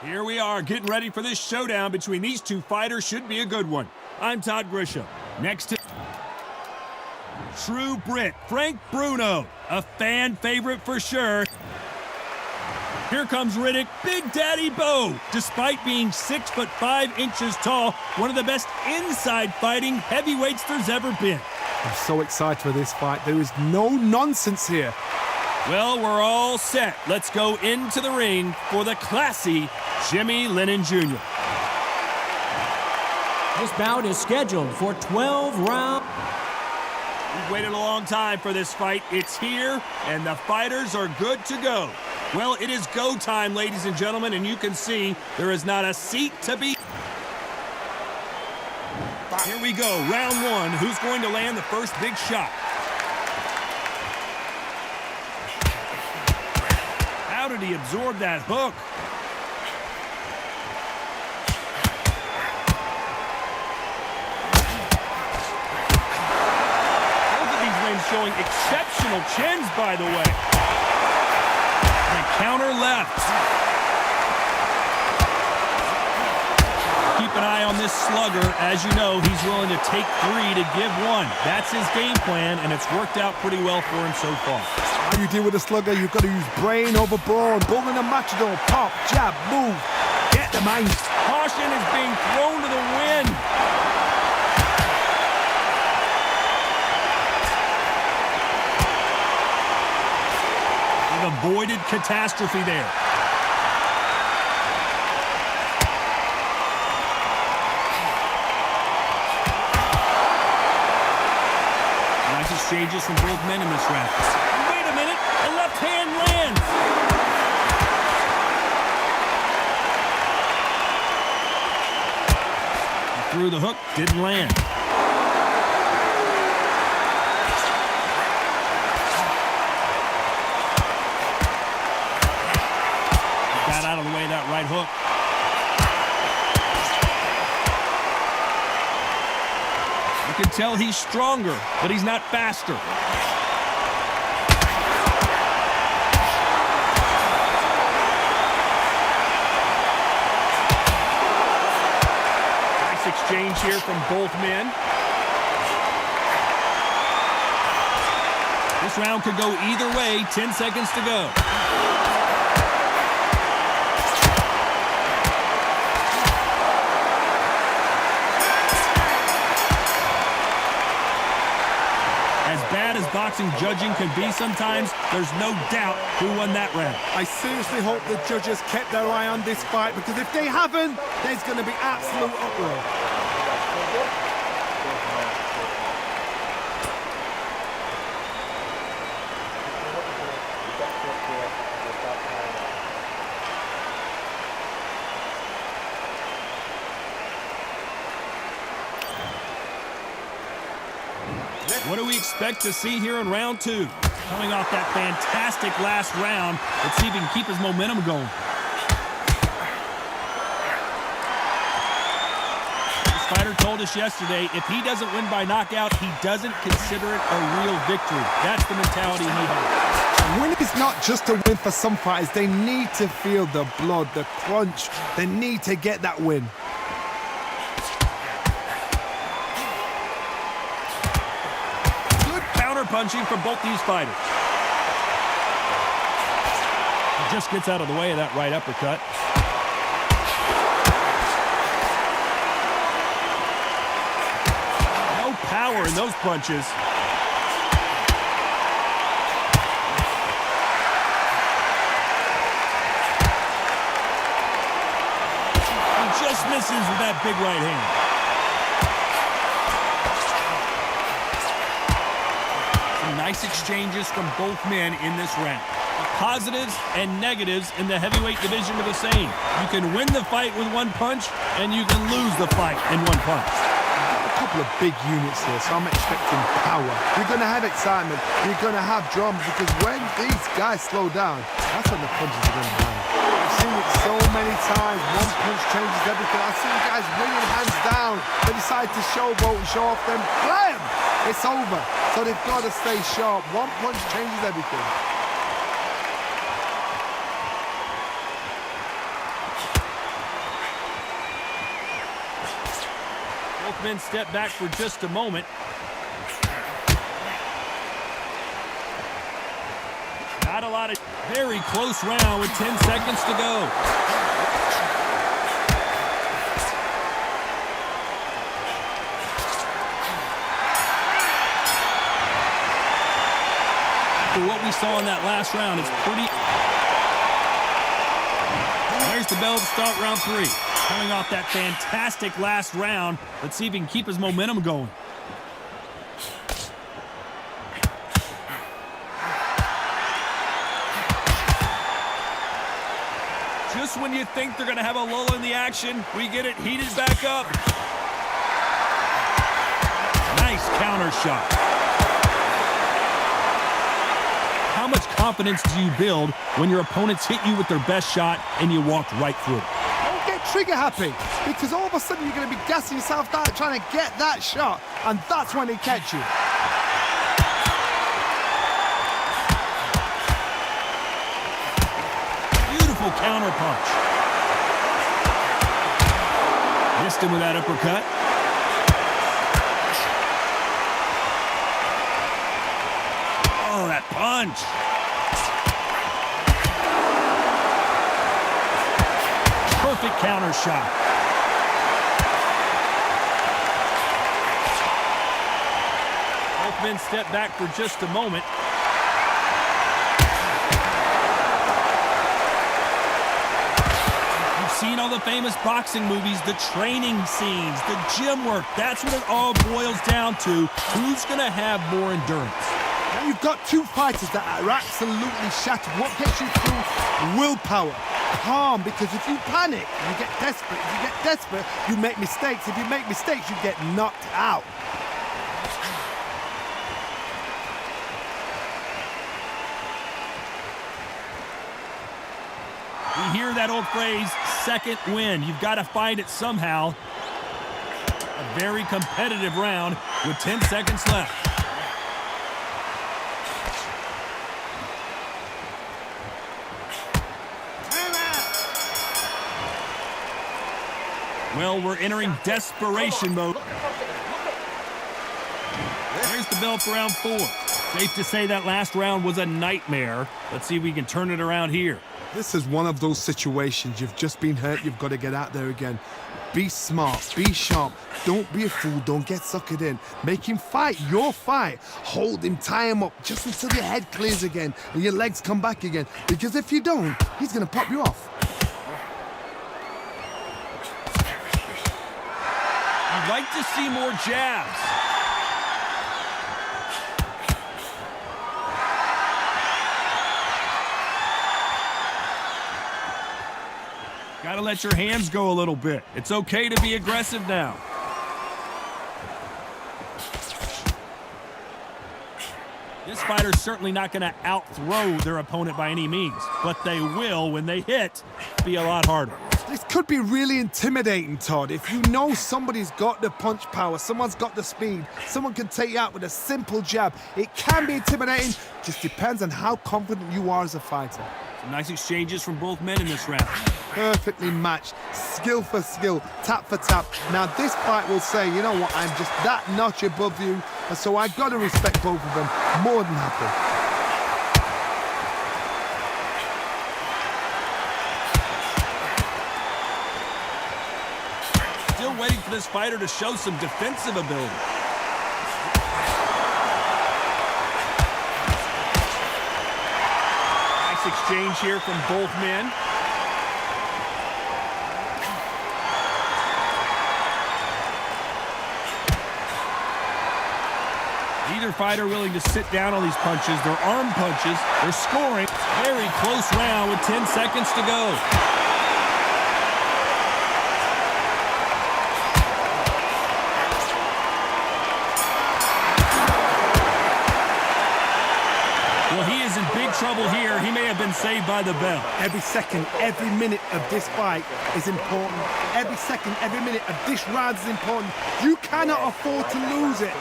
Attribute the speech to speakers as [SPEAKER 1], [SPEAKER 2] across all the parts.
[SPEAKER 1] Here we are, getting ready for this showdown between these two fighters. Should be a good one. I'm Todd Grisham. Next to True Brit, Frank Bruno, a fan favorite for sure. Here comes Riddick, Big Daddy Bowe. Despite being 6'5" tall, one of the best inside fighting heavyweights there's ever been.
[SPEAKER 2] I'm so excited for this fight. There is no nonsense here.
[SPEAKER 1] Well, we're all set. Let's go into the ring for the classy Jimmy Lennon Jr.
[SPEAKER 3] This bout is scheduled for 12 rounds.
[SPEAKER 1] We've waited a long time for this fight. It's here, and the fighters are good to go. Well, it is go time, ladies and gentlemen, and you can see there is not a seat to be. Here we go, round one. Who's going to land the first big shot? How did he absorb that hook? Both of these men showing exceptional chins, by the way. And counter left. Keep an eye on this slugger. As you know, he's willing to take 3 to give 1. That's his game plan, and it's worked out pretty well for him so far.
[SPEAKER 2] How you deal with a slugger, you've got to use brain over brawn. Bull in a matador, pop, jab, move, get the mind.
[SPEAKER 1] Caution is being thrown to the wind. We've avoided catastrophe there. Nice exchanges from both men in this round. Wait a minute, a left hand lands. He threw the hook, didn't land. Got out of the way of that right hook. You can tell he's stronger, but he's not faster. Nice exchange here from both men. This round could go either way. 10 seconds to go. As bad as boxing judging can be sometimes, there's no doubt who won that round.
[SPEAKER 2] I seriously hope the judges kept their eye on this fight, because if they haven't, there's going to be absolute uproar.
[SPEAKER 1] What do we expect to see here in round 2? Coming off that fantastic last round, let's see if he can keep his momentum going. This fighter told us yesterday, if he doesn't win by knockout, he doesn't consider it a real victory. That's the mentality he has.
[SPEAKER 2] Win is not just a win for some fighters. They need to feel the blood, the crunch. They need to get that win.
[SPEAKER 1] Punching from both these fighters. He just gets out of the way of that right uppercut. No power in those punches. He just misses with that big right hand. Nice exchanges from both men in this round. Positives and negatives in the heavyweight division are the same. You can win the fight with one punch, and you can lose the fight in one punch.
[SPEAKER 2] A couple of big units here, so I'm expecting power. You're going to have excitement. You're going to have drama, because when these guys slow down, that's when the punches are going to land. I've seen it so many times. One punch changes everything. I've seen guys wringing hands down. They decide to showboat and show off them. Blam! It's over. So they've got to stay sharp. One punch changes everything.
[SPEAKER 1] Both men step back for just a moment. Not a lot of very close round with 10 seconds to go. For what we saw in that last round, it's pretty... There's the bell to start round 3. Coming off that fantastic last round, let's see if he can keep his momentum going. Just when you think they're going to have a lull in the action, we get it heated back up. Nice counter shot. How much confidence do you build when your opponents hit you with their best shot and you walk right through it?
[SPEAKER 2] Don't get trigger happy, because all of a sudden you're going to be gassing yourself out trying to get that shot, and that's when they catch you.
[SPEAKER 1] Beautiful counter punch. Missed him with that uppercut. Oh, that punch. Perfect counter shot. Both men step back for just a moment. You've seen all the famous boxing movies, the training scenes, the gym work. That's what it all boils down to. Who's going to have more endurance?
[SPEAKER 2] Now you've got two fighters that are absolutely shattered. What gets you through? Willpower. Calm, because if you panic, you get desperate. If you get desperate, you make mistakes. If you make mistakes, you get knocked out.
[SPEAKER 1] We hear that old phrase, second win. You've got to find it somehow. A very competitive round with 10 seconds left. Well, we're entering desperation mode. There's the bell for round 4. Safe to say that last round was a nightmare. Let's see if we can turn it around here.
[SPEAKER 2] This is one of those situations. You've just been hurt. You've got to get out there again. Be smart. Be sharp. Don't be a fool. Don't get suckered in. Make him fight your fight. Hold him. Tie him up just until your head clears again and your legs come back again. Because if you don't, he's going to pop you off.
[SPEAKER 1] I'd like to see more jabs. Gotta let your hands go a little bit. It's okay to be aggressive now. This fighter's certainly not gonna out-throw their opponent by any means, but they will, when they hit, be a lot harder.
[SPEAKER 2] This could be really intimidating, Todd. If you know somebody's got the punch power, someone's got the speed, someone can take you out with a simple jab, it can be intimidating. Just depends on how confident you are as a fighter.
[SPEAKER 1] Some nice exchanges from both men in this round.
[SPEAKER 2] Perfectly matched, skill for skill, tap for tap. Now this fight will say, you know what, I'm just that notch above you, and so I gotta respect both of them more than happy.
[SPEAKER 1] Still waiting for this fighter to show some defensive ability. Nice exchange here from both men. Neither fighter willing to sit down on these punches. They're arm punches. They're scoring. Very close round with 10 seconds to go. Well, he is in big trouble here. He may have been saved by the bell.
[SPEAKER 2] Every second, every minute of this fight is important. Every second, every minute of this round is important. You cannot afford to lose it.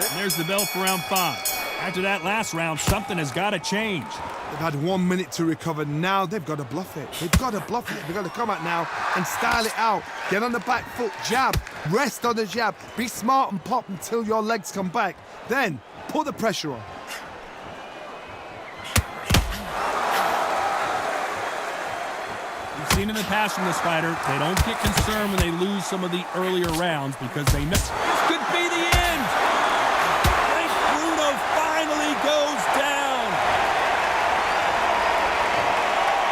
[SPEAKER 1] And there's the bell for round 5. After that last round, something has got to change.
[SPEAKER 2] They've had 1 minute to recover. Now they've got to bluff it. They've got to bluff it. They've got to come out now and style it out. Get on the back foot, jab, rest on the jab. Be smart and pop until your legs come back. Then put the pressure on.
[SPEAKER 1] We've seen in the past from this fighter, they don't get concerned when they lose some of the earlier rounds because they miss. This could be the end. I think Bruno finally goes down.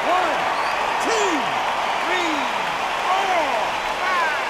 [SPEAKER 2] 1, 2, 3, 4, 5.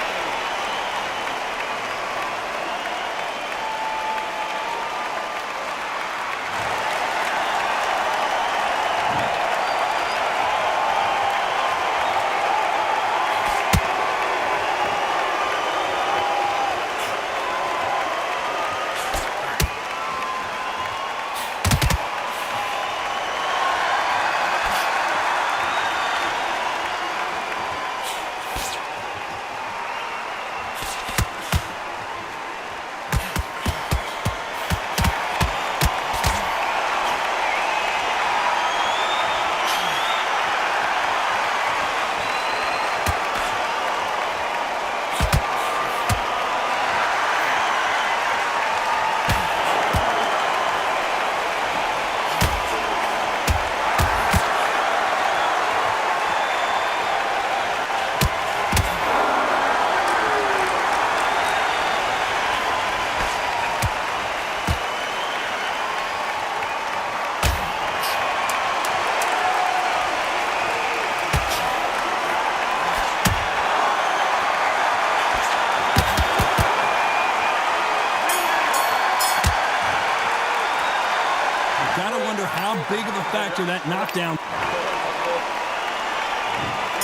[SPEAKER 1] Gotta wonder how big of a factor that knockdown.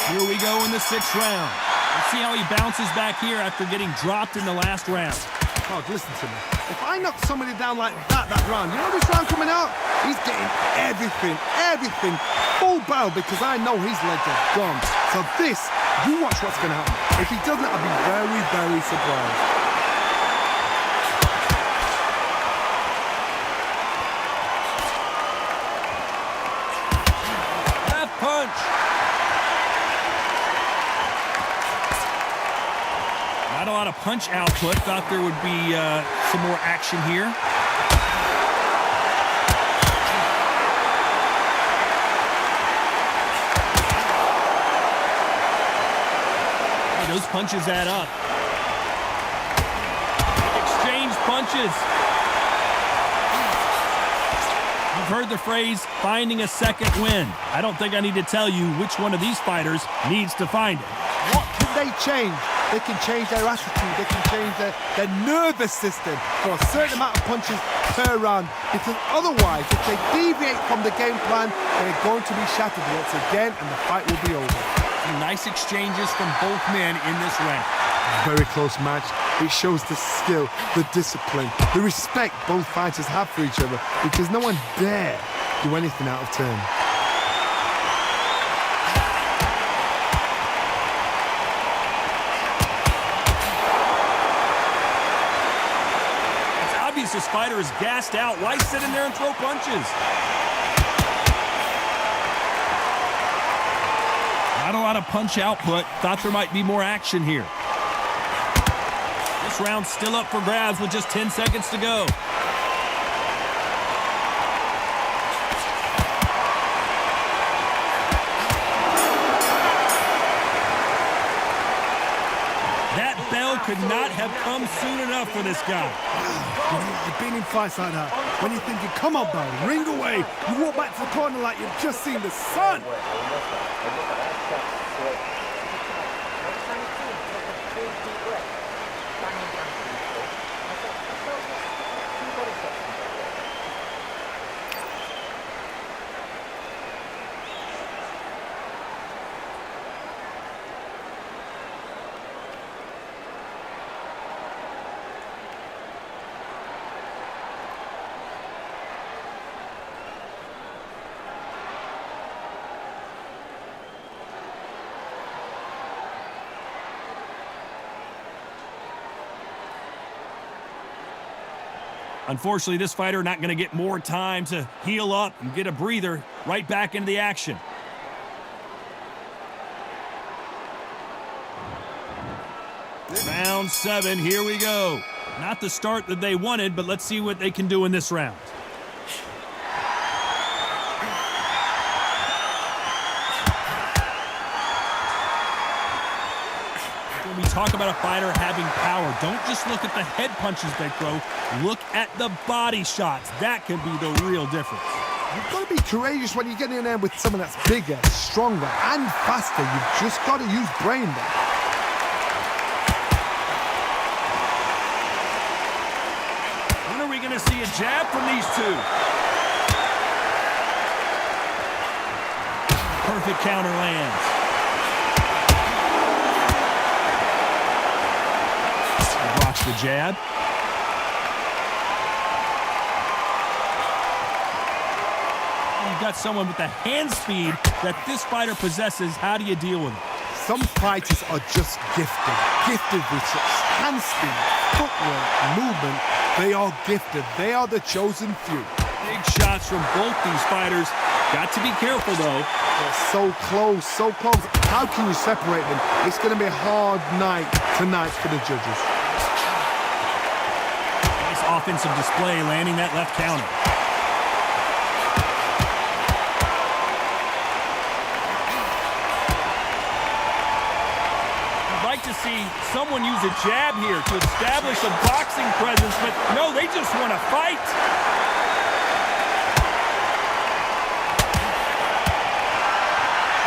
[SPEAKER 1] Here we go in the 6th round. Let's see how he bounces back here after getting dropped in the last round.
[SPEAKER 2] Oh, listen to me. If I knock somebody down like that round, you know this round coming out? He's getting everything, full barrel because I know his legs are gone. So this, you watch what's going to happen. If he doesn't, I'll be very, very surprised.
[SPEAKER 1] Punch. Not a lot of punch output. Thought there would be some more action here. Hey, those punches add up. Exchange punches. You've heard the phrase, finding a second win. I don't think I need to tell you which one of these fighters needs to find it.
[SPEAKER 2] What can they change? They can change their attitude. They can change their nervous system for a certain amount of punches per round. Because otherwise, if they deviate from the game plan, they're going to be shattered once again and the fight will be over.
[SPEAKER 1] Some nice exchanges from both men in this round.
[SPEAKER 2] Very close match. It shows the skill, the discipline, the respect both fighters have for each other because no one dare do anything out of turn.
[SPEAKER 1] It's obvious this fighter is gassed out. Why sit in there and throw punches? Not a lot of punch output. Thought there might be more action here. This round's still up for grabs with just 10 seconds to go. That bell could not have come soon enough for this guy.
[SPEAKER 2] You know, I've been in fights like that. When you're thinking, come on, Bowe, ring away. You walk back to the corner like you've just seen the sun.
[SPEAKER 1] Unfortunately, this fighter not going to get more time to heal up and get a breather. Right back into the action. Round 7, here we go. Not the start that they wanted, but let's see what they can do in this round. When we talk about a fighter having power, don't just look at the head punches they throw. Look at the body shots. That can be the real difference.
[SPEAKER 2] You've got to be courageous when you get in there with someone that's bigger, stronger, and faster. You've just got to use brain there.
[SPEAKER 1] When are we going to see a jab from these two? Perfect counter lands. Blocks the jab. You've got someone with the hand speed that this fighter possesses. How do you deal with it?
[SPEAKER 2] Some fighters are just gifted with such hand speed, footwork, movement. They are gifted. They are the chosen few.
[SPEAKER 1] Big shots from both these fighters. Got to be careful, though.
[SPEAKER 2] They're so close, so close. How can you separate them? It's going to be a hard night tonight for the judges.
[SPEAKER 1] Nice offensive display, landing that left counter. To see someone use a jab here to establish a boxing presence, but no, they just want to fight.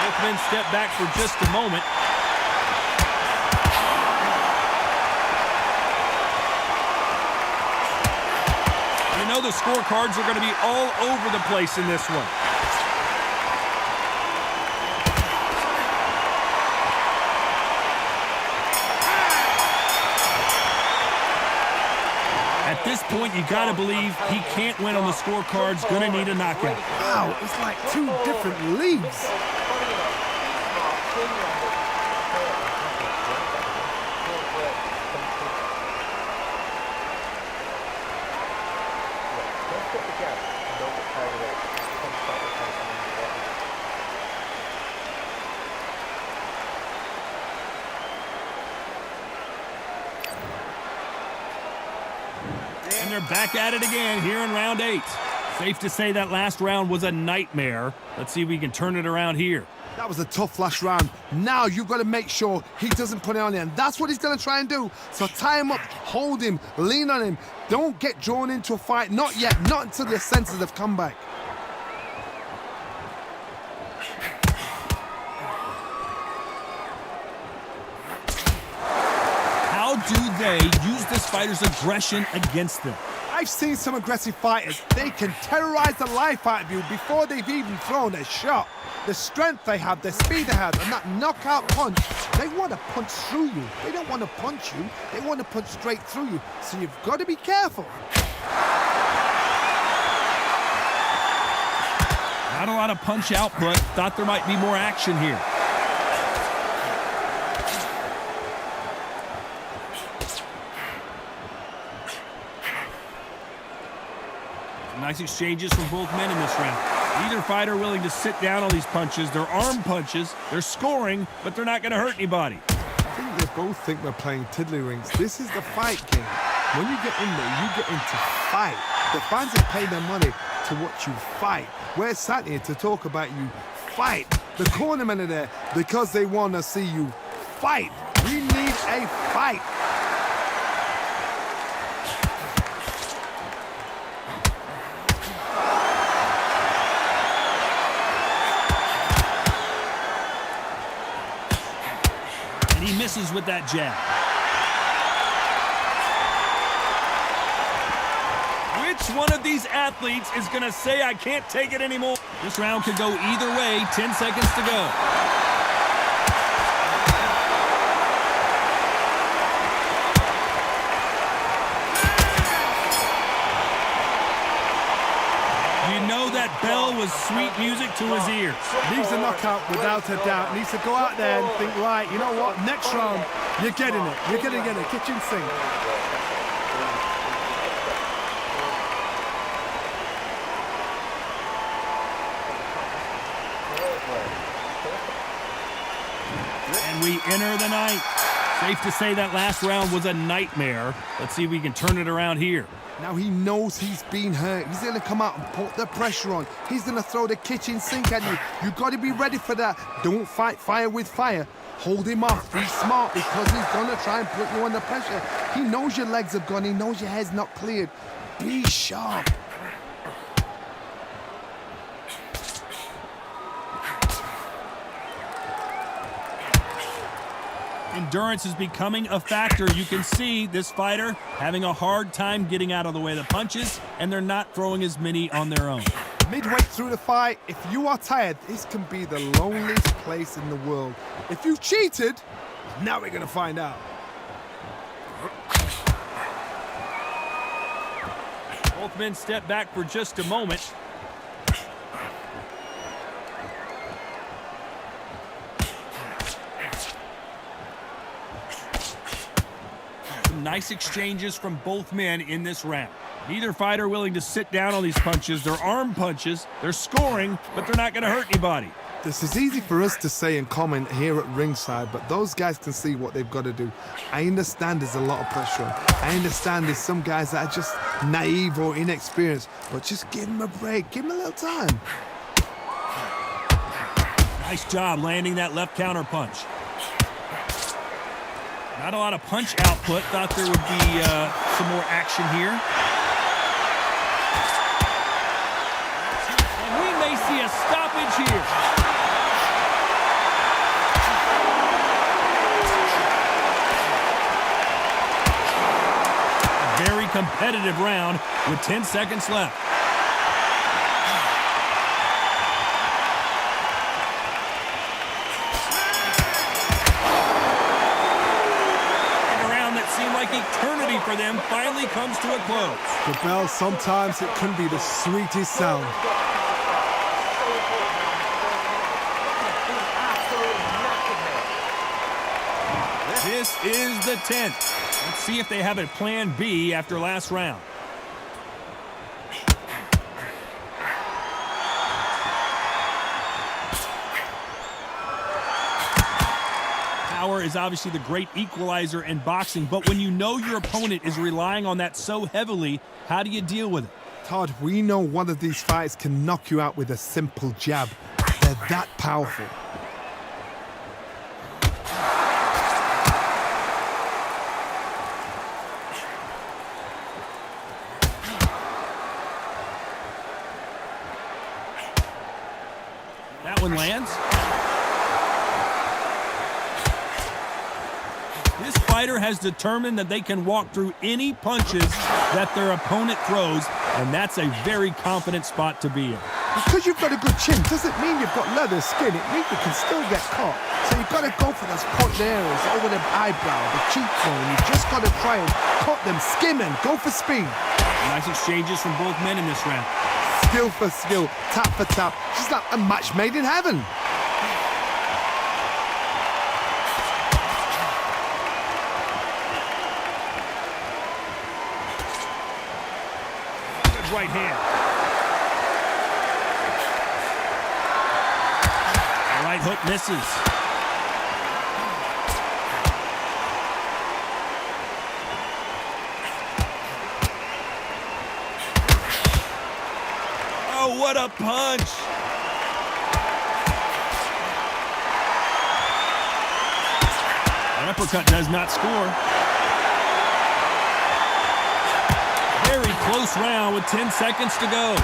[SPEAKER 1] Both men step back for just a moment. You know the scorecards are going to be all over the place in this one. At this point, you got to believe he can't win on the scorecards. Going to need a knockout.
[SPEAKER 2] Wow, it's like two different leagues.
[SPEAKER 1] And they're back at it again here in round 8. Safe to say that last round was a nightmare. Let's see if we can turn it around here.
[SPEAKER 2] That was a tough last round. Now you've got to make sure he doesn't put it on you, and that's what he's going to try and do. So tie him up, hold him, lean on him. Don't get drawn into a fight. Not yet. Not until your senses have come back.
[SPEAKER 1] How do they use this fighter's aggression against them?
[SPEAKER 2] I've seen some aggressive fighters. They can terrorize the life out of you before they've even thrown a shot. The strength they have, the speed they have, and that knockout punch, they want to punch through you. They don't want to punch you. They want to punch straight through you. So you've got to be careful.
[SPEAKER 1] Not a lot of punch output. Thought there might be more action here. Nice exchanges from both men in this round. Neither fighter willing to sit down on these punches. They're arm punches. They're scoring, but they're not going to hurt anybody.
[SPEAKER 2] I think they both think we're playing tiddlywinks. This is the fight game. When you get in there, you get into fight. The fans have paid their money to watch you fight. We're sat here to talk about you fight. The cornermen are there because they want to see you fight. We need a fight.
[SPEAKER 1] He misses with that jab. Which one of these athletes is going to say, I can't take it anymore? This round could go either way. 10 seconds to go. You know that bell was sweet music to his ears.
[SPEAKER 2] Needs a knockout without a doubt. Needs to go out there and think, right, you know what? Next round, you're getting it. You're going to get it. Kitchen sink.
[SPEAKER 1] And we enter the ninth. Safe to say that last round was a nightmare. Let's see if we can turn it around here.
[SPEAKER 2] Now he knows he's been hurt. He's going to come out and put the pressure on. He's going to throw the kitchen sink at you. You've got to be ready for that. Don't fight fire with fire. Hold him off. Be smart because he's going to try and put you under pressure. He knows your legs have gone. He knows your head's not cleared. Be sharp.
[SPEAKER 1] Endurance is becoming a factor. You can see this fighter having a hard time getting out of the way of the punches, and they're not throwing as many on their own.
[SPEAKER 2] Midway through the fight, if you are tired, this can be the loneliest place in the world. If you cheated, now we're going to find out.
[SPEAKER 1] Both men step back for just a moment. Some nice exchanges from both men in this round. Neither fighter willing to sit down on these punches. They're arm punches. They're scoring, but they're not going to hurt anybody.
[SPEAKER 2] This is easy for us to say and comment here at ringside, but those guys can see what they've got to do. I understand there's a lot of pressure on. I understand there's some guys that are just naive or inexperienced, but just give them a break. Give them a little time.
[SPEAKER 1] Nice job landing that left counter punch. Not a lot of punch output. Thought there would be some more action here. And we may see a stoppage here. A very competitive round with 10 seconds left. Eternity for them finally comes to a close.
[SPEAKER 2] The bell, sometimes it can be the sweetest sound.
[SPEAKER 1] This is the 10th. Let's see if they have a plan B after last round. Power is obviously the great equalizer in boxing, but when you know your opponent is relying on that so heavily, how do you deal with it?
[SPEAKER 2] Todd, we know one of these fights can knock you out with a simple jab. They're that powerful.
[SPEAKER 1] That one lands. This fighter has determined that they can walk through any punches that their opponent throws, and that's a very confident spot to be in.
[SPEAKER 2] Because you've got a good chin doesn't mean you've got leather skin. It means you can still get caught. So you've got to go for those punch areas over the eyebrow, the cheekbone. You've just got to try and cut them, skim them, go for speed.
[SPEAKER 1] Nice exchanges from both men in this round.
[SPEAKER 2] Skill for skill, tap for tap. Just like a match made in heaven.
[SPEAKER 1] Right hand. The right hook misses. Oh, what a punch! An uppercut does not score. Very close round with 10 seconds to go.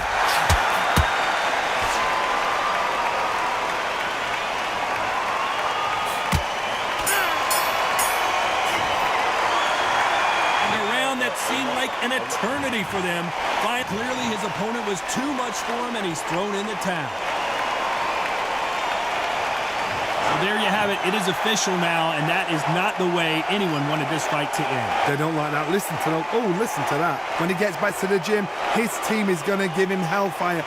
[SPEAKER 1] And a round that seemed like an eternity for them. Clearly his opponent was too much for him and he's thrown in the towel. So there you have it. It is official now, and that is not the way anyone wanted this fight to end.
[SPEAKER 2] They don't like that. Listen to that. Oh, listen to that. When he gets back to the gym, his team is going to give him hellfire.